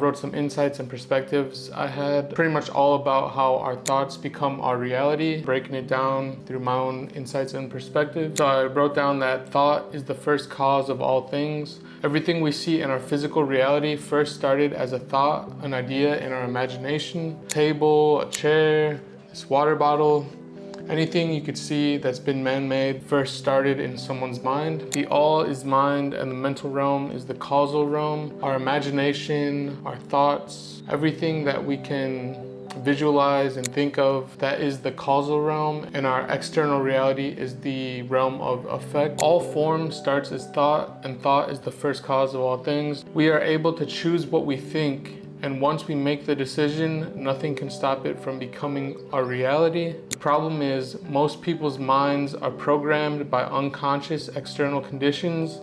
wrote some insights and perspectives I had, pretty much all about how our thoughts become our reality, breaking it down through my own insights and perspectives. So I wrote down that thought is the first cause of all things. Everything we see in our physical reality first started as a thought, an idea in our imagination. A table, a chair, this water bottle, anything you could see that's been man-made first started in someone's mind. The all is mind and the mental realm is the causal realm. Our imagination, our thoughts, everything that we can visualize and think of, that is the causal realm, and our external reality is the realm of effect. All form starts as thought, and thought is the first cause of all things. We are able to choose what we think, and once we make the decision, nothing can stop it from becoming our reality. The problem is most people's minds are programmed by unconscious external conditions,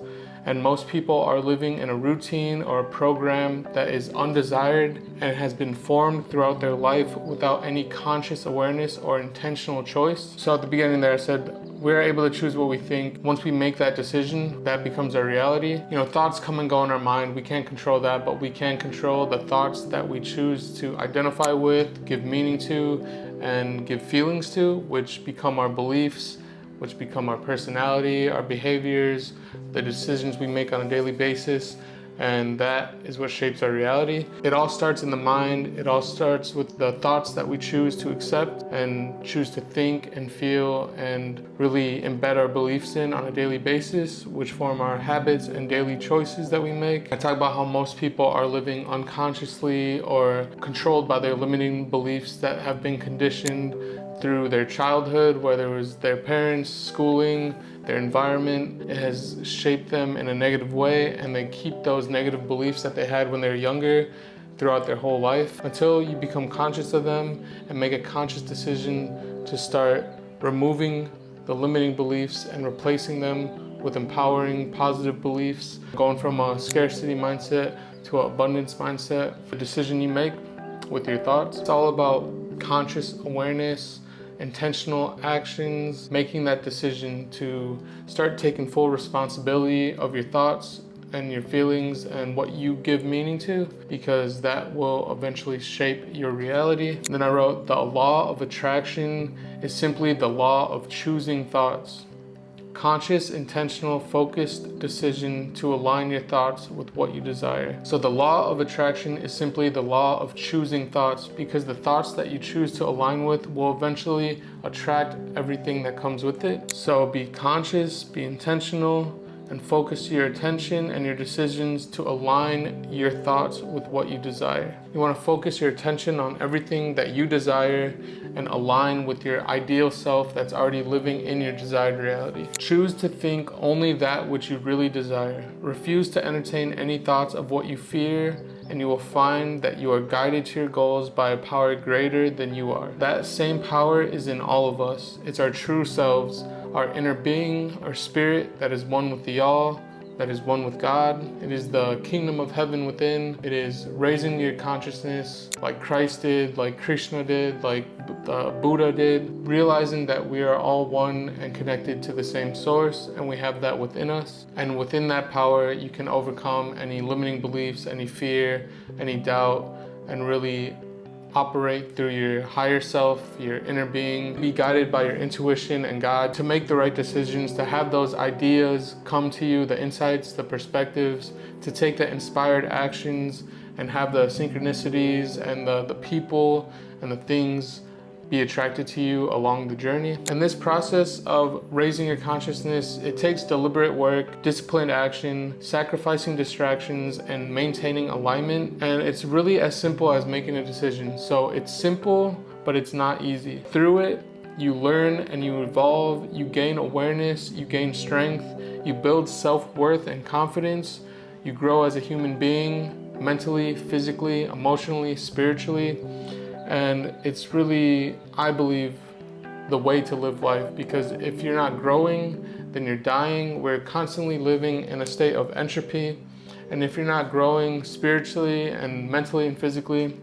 and most people are living in a routine or a program that is undesired and has been formed throughout their life without any conscious awareness or intentional choice. So at the beginning there I said, we're able to choose what we think. Once we make that decision, that becomes our reality. Thoughts come and go in our mind. We can't control that, but we can control the thoughts that we choose to identify with, give meaning to, and give feelings to, which become our beliefs, which become our personality, our behaviors, the decisions we make on a daily basis, and that is what shapes our reality. It all starts in the mind. It all starts with the thoughts that we choose to accept and choose to think and feel and really embed our beliefs in on a daily basis, which form our habits and daily choices that we make. I talk about how most people are living unconsciously or controlled by their limiting beliefs that have been conditioned through their childhood, whether it was their parents, schooling, their environment. It has shaped them in a negative way, and they keep those negative beliefs that they had when they were younger throughout their whole life until you become conscious of them and make a conscious decision to start removing the limiting beliefs and replacing them with empowering, positive beliefs, going from a scarcity mindset to an abundance mindset. The decision you make with your thoughts, it's all about conscious awareness, intentional actions, making that decision to start taking full responsibility of your thoughts and your feelings and what you give meaning to, because that will eventually shape your reality. And then I wrote, the law of attraction is simply the law of choosing thoughts. Conscious, intentional, focused decision to align your thoughts with what you desire. So the law of attraction is simply the law of choosing thoughts, because the thoughts that you choose to align with will eventually attract everything that comes with it. So be conscious, be intentional, and focus your attention and your decisions to align your thoughts with what you desire. You want to focus your attention on everything that you desire and align with your ideal self that's already living in your desired reality. Choose to think only that which you really desire. Refuse to entertain any thoughts of what you fear, and you will find that you are guided to your goals by a power greater than you are. That same power is in all of us. It's our true selves, our inner being, our spirit that is one with the all, that is one with God. It is the kingdom of heaven within. It is raising your consciousness like Christ did, like Krishna did, like Buddha did, realizing that we are all one and connected to the same source, and we have that within us. And within that power, you can overcome any limiting beliefs, any fear, any doubt, and really operate through your higher self, your inner being. Be guided by your intuition and God to make the right decisions, to have those ideas come to you, the insights, the perspectives, to take the inspired actions and have the synchronicities and the people and the things be attracted to you along the journey. And this process of raising your consciousness, it takes deliberate work, disciplined action, sacrificing distractions, and maintaining alignment. And it's really as simple as making a decision. So it's simple, but it's not easy. Through it, you learn and you evolve, you gain awareness, you gain strength, you build self-worth and confidence, you grow as a human being, mentally, physically, emotionally, spiritually. And it's really, I believe, the way to live life, because if you're not growing, then you're dying. We're constantly living in a state of entropy. And if you're not growing spiritually and mentally and physically,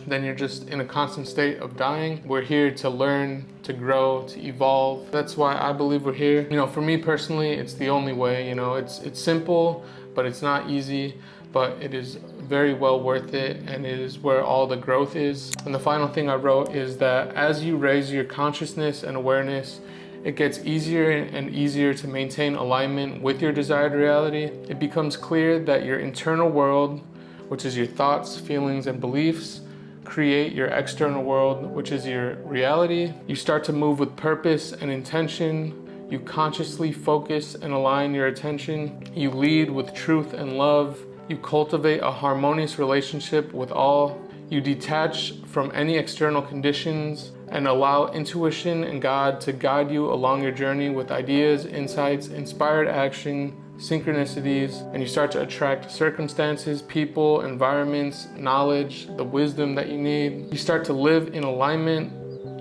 then you're just in a constant state of dying. We're here to learn, to grow, to evolve. That's why I believe we're here. For me personally, it's the only way. It's simple, but it's not easy. but it is very well worth it, and it is where all the growth is. And the final thing I wrote is that as you raise your consciousness and awareness, it gets easier and easier to maintain alignment with your desired reality. It becomes clear that your internal world, which is your thoughts, feelings, and beliefs, create your external world, which is your reality. You start to move with purpose and intention. You consciously focus and align your attention. You lead with truth and love. You cultivate a harmonious relationship with all. You detach from any external conditions and allow intuition and God to guide you along your journey with ideas, insights, inspired action, synchronicities, and you start to attract circumstances, people, environments, knowledge, the wisdom that you need. You start to live in alignment.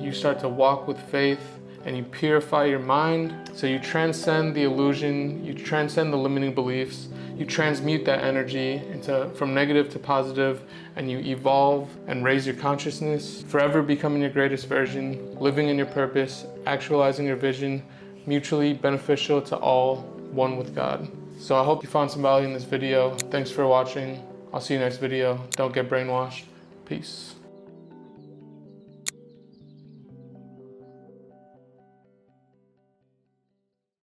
You start to walk with faith, and you purify your mind. So you transcend the illusion, you transcend the limiting beliefs, you transmute that energy from negative to positive, and you evolve and raise your consciousness, forever becoming your greatest version, living in your purpose, actualizing your vision, mutually beneficial to all, one with God. So I hope you found some value in this video. Thanks for watching. I'll see you next video. Don't get brainwashed. Peace.